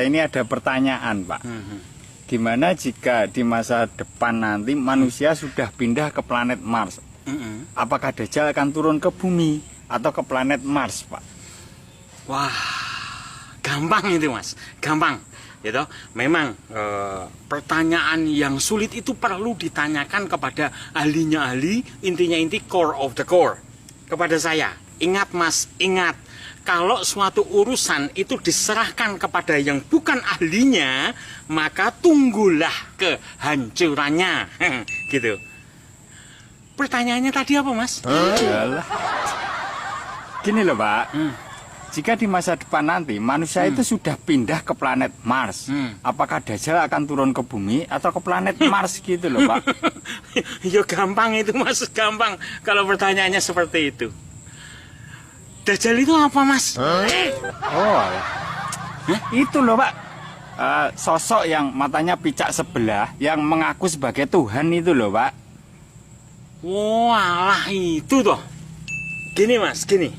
saya ini ada pertanyaan, Pak. Gimana jika di masa depan nanti manusia sudah pindah ke planet Mars? Apakah Dajjal akan turun ke bumi atau ke planet Mars, Pak? Wah, gampang itu, Mas. Gampang. Gitu. Memang pertanyaan yang sulit itu perlu ditanyakan kepada ahlinya ahli, intinya inti core of the core. Kepada saya, ingat Mas, ingat. Kalau suatu urusan itu diserahkan kepada yang bukan ahlinya, maka tunggulah kehancurannya. Gitu. Pertanyaannya tadi apa, Mas? Yalah. Gini loh, Pak. Jika di masa depan nanti manusia itu sudah pindah ke planet Mars, apakah Dajjal akan turun ke bumi atau ke planet Mars gitu loh, Pak? Ya gampang itu, Mas, gampang kalau pertanyaannya seperti itu. Dajjal itu apa, Mas? Oh, alah. Itu loh, Pak. Sosok yang matanya picak sebelah yang mengaku sebagai Tuhan itu loh, Pak. Walah, itu toh. Gini, Mas, gini.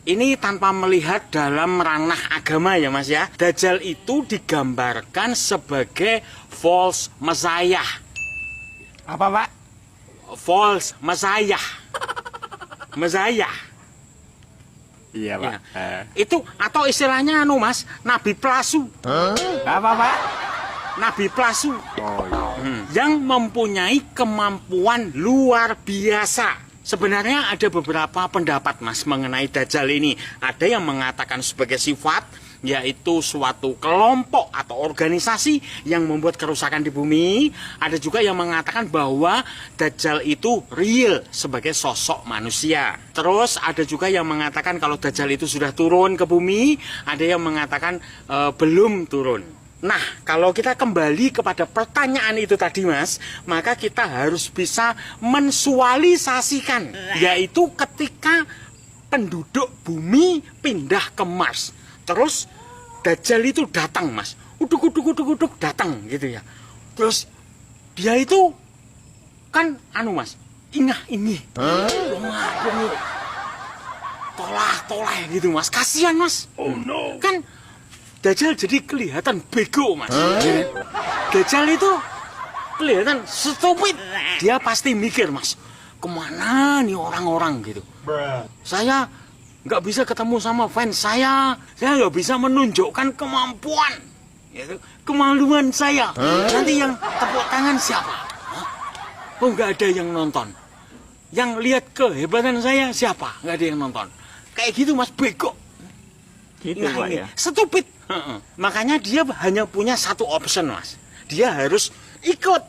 Ini tanpa melihat dalam ranah agama ya, Mas ya. Dajjal itu digambarkan sebagai false messiah. Apa, Pak? False messiah. Messiah. Iya, Pak. Ya. Itu atau istilahnya Mas, nabi palsu. Apa, Pak? Nabi palsu. Oh, iya. Yang mempunyai kemampuan luar biasa. Sebenarnya ada beberapa pendapat, Mas, mengenai Dajjal ini. Ada yang mengatakan sebagai sifat, yaitu suatu kelompok atau organisasi yang membuat kerusakan di bumi. Ada juga yang mengatakan bahwa Dajjal itu real sebagai sosok manusia. Terus ada juga yang mengatakan kalau Dajjal itu sudah turun ke bumi. Ada yang mengatakan belum turun. Nah, kalau kita kembali kepada pertanyaan itu tadi, Mas, maka kita harus bisa mensualisasikan, yaitu ketika penduduk bumi pindah ke Mars. Terus Dajjal itu datang, Mas. Uduk datang gitu ya. Terus dia itu kan Mas, ingah ini. Tolah gitu, Mas. Kasihan, Mas. Oh no. Kan Dajjal jadi kelihatan bego, Mas. Dajjal itu kelihatan stupid. Dia pasti mikir, Mas, kemana nih orang-orang gitu. Saya nggak bisa ketemu sama fans saya nggak bisa menunjukkan kemampuan, gitu. Kemaluan saya. Nanti yang tepuk tangan siapa? Oh, nggak ada yang nonton. Yang lihat kehebatan saya siapa? Nggak ada yang nonton. Kayak gitu, Mas, bego. Gitu, Pak, ya. Stupid. Makanya dia hanya punya satu option, Mas. Dia harus ikut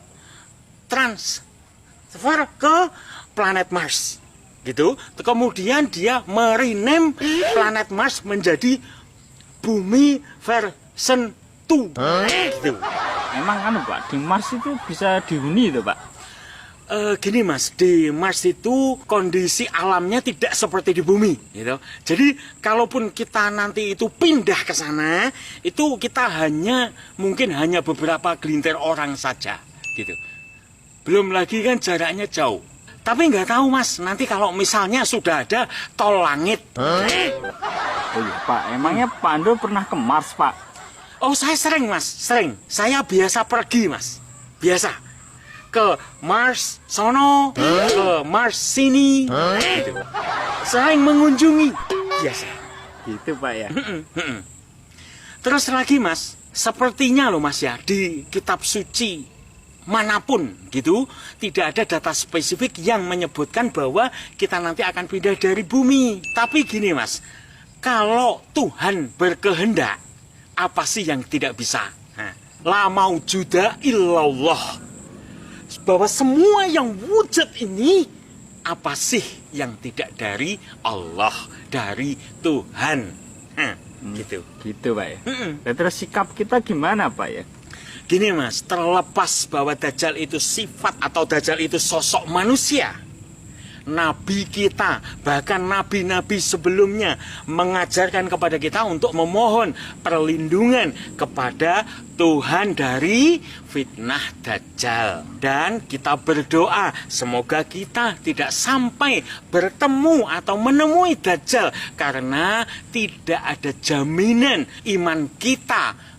transfer ke planet Mars. Gitu. Kemudian dia merename planet Mars menjadi Bumi version 2. Gitu. Emang Pak, di Mars itu bisa dihuni itu, Pak? Gini, Mas, di Mars itu kondisi alamnya tidak seperti di bumi, gitu. Jadi kalaupun kita nanti itu pindah ke sana, itu kita mungkin hanya beberapa gelintir orang saja, gitu. Belum lagi kan jaraknya jauh. Tapi nggak tahu, Mas, nanti kalau misalnya sudah ada tol langit. Oh iya, Pak, emangnya Pak Ando pernah ke Mars, Pak? Oh, saya sering, Mas, sering. Saya biasa pergi, Mas, biasa. Ke Mars sono, ke Mars sini, gitu. Sering mengunjungi, biasa. Gitu, Pak, ya. Terus lagi, Mas, sepertinya loh, Mas, ya, di kitab suci manapun gitu tidak ada data spesifik yang menyebutkan bahwa kita nanti akan pindah dari bumi. Tapi gini, Mas, kalau Tuhan berkehendak, apa sih yang tidak bisa? La maujuda illallah. Bahwa semua yang wujud ini, apa sih yang tidak dari Allah, dari Tuhan. Gitu. Gitu, Pak, ya. Terus sikap kita gimana, Pak, ya? Gini, Mas, terlepas bahwa Dajjal itu sifat atau Dajjal itu sosok manusia, Nabi kita, bahkan nabi-nabi sebelumnya mengajarkan kepada kita untuk memohon perlindungan kepada Tuhan dari fitnah Dajjal. Dan kita berdoa semoga kita tidak sampai bertemu atau menemui Dajjal, karena tidak ada jaminan iman kita